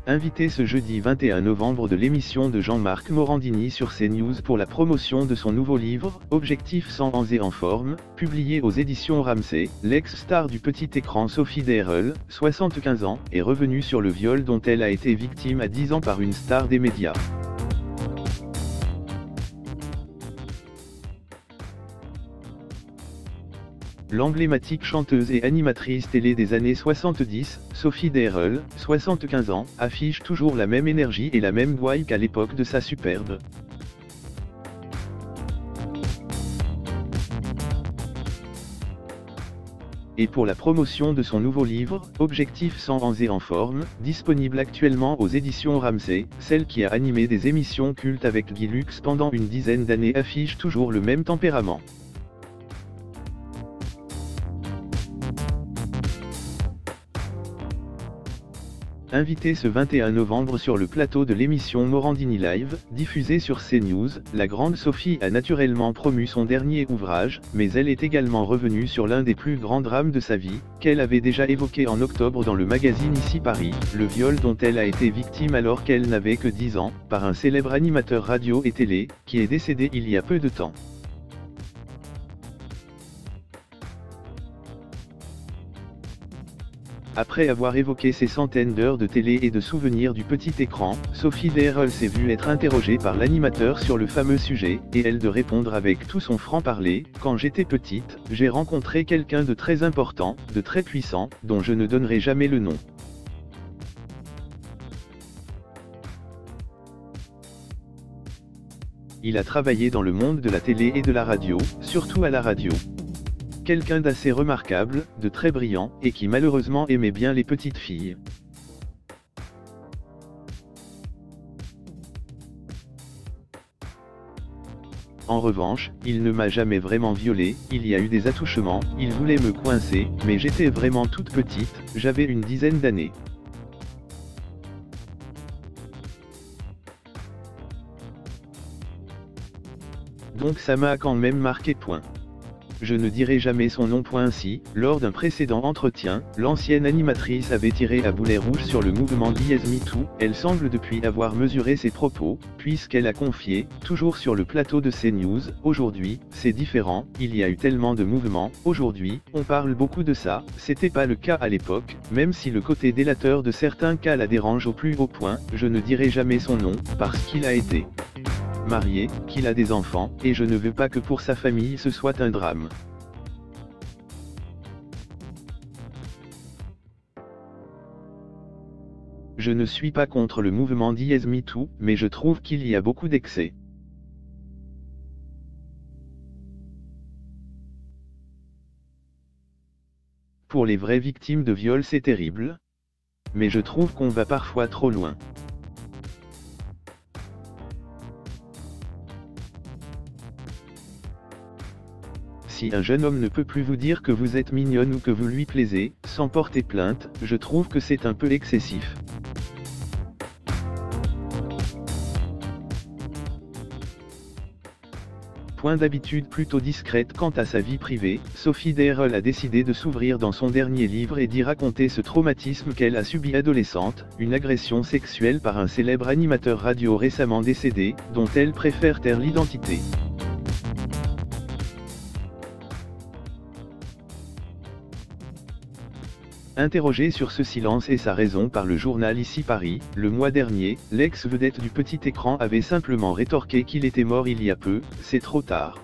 Invité ce jeudi 21 novembre de l'émission de Jean-Marc Morandini sur CNews pour la promotion de son nouveau livre, Objectif 100 ans et en forme, publié aux éditions Ramsay, l'ex-star du petit écran Sophie Deyerle, 75 ans, est revenue sur le viol dont elle a été victime à 10 ans par une star des médias. L'emblématique chanteuse et animatrice télé des années 70, Sophie Deyerle, 75 ans, affiche toujours la même énergie et la même gouaille qu'à l'époque de sa superbe. Et pour la promotion de son nouveau livre, Objectif 100 ans et en forme, disponible actuellement aux éditions Ramsay, celle qui a animé des émissions cultes avec Guy Lux pendant une dizaine d'années affiche toujours le même tempérament. Invitée ce 21 novembre sur le plateau de l'émission Morandini Live, diffusée sur CNews, la grande Sophie a naturellement promu son dernier ouvrage, mais elle est également revenue sur l'un des plus grands drames de sa vie, qu'elle avait déjà évoqué en octobre dans le magazine Ici Paris, le viol dont elle a été victime alors qu'elle n'avait que 10 ans, par un célèbre animateur radio et télé, qui est décédé il y a peu de temps. Après avoir évoqué ses centaines d'heures de télé et de souvenirs du petit écran, Sophie Deyerle s'est vue être interrogée par l'animateur sur le fameux sujet, et elle de répondre avec tout son franc-parler: « Quand j'étais petite, j'ai rencontré quelqu'un de très important, de très puissant, dont je ne donnerai jamais le nom. Il a travaillé dans le monde de la télé et de la radio, surtout à la radio. Quelqu'un d'assez remarquable, de très brillant, et qui malheureusement aimait bien les petites filles. En revanche, il ne m'a jamais vraiment violée, il y a eu des attouchements, il voulait me coincer, mais j'étais vraiment toute petite, j'avais une dizaine d'années. Donc ça m'a quand même marqué. Point. Je ne dirai jamais son nom. Ainsi, lors d'un précédent entretien, l'ancienne animatrice avait tiré à boulet rouge sur le mouvement #MeToo. Elle semble depuis avoir mesuré ses propos, puisqu'elle a confié, toujours sur le plateau de CNews, « Aujourd'hui, c'est différent, il y a eu tellement de mouvements, aujourd'hui, on parle beaucoup de ça, c'était pas le cas à l'époque, même si le côté délateur de certains cas la dérange au plus haut point, je ne dirai jamais son nom, parce qu'il a été marié, qu'il a des enfants, et je ne veux pas que pour sa famille ce soit un drame. » Je ne suis pas contre le mouvement #MeToo, mais je trouve qu'il y a beaucoup d'excès. Pour les vraies victimes de viol c'est terrible. Mais je trouve qu'on va parfois trop loin. Si un jeune homme ne peut plus vous dire que vous êtes mignonne ou que vous lui plaisez, sans porter plainte, je trouve que c'est un peu excessif. D'habitude plutôt discrète quant à sa vie privée, Sophie Deyerle a décidé de s'ouvrir dans son dernier livre et d'y raconter ce traumatisme qu'elle a subi adolescente, une agression sexuelle par un célèbre animateur radio récemment décédé, dont elle préfère taire l'identité. Interrogée sur ce silence et sa raison par le journal Ici Paris, le mois dernier, l'ex-vedette du petit écran avait simplement rétorqué qu'il était mort il y a peu, c'est trop tard.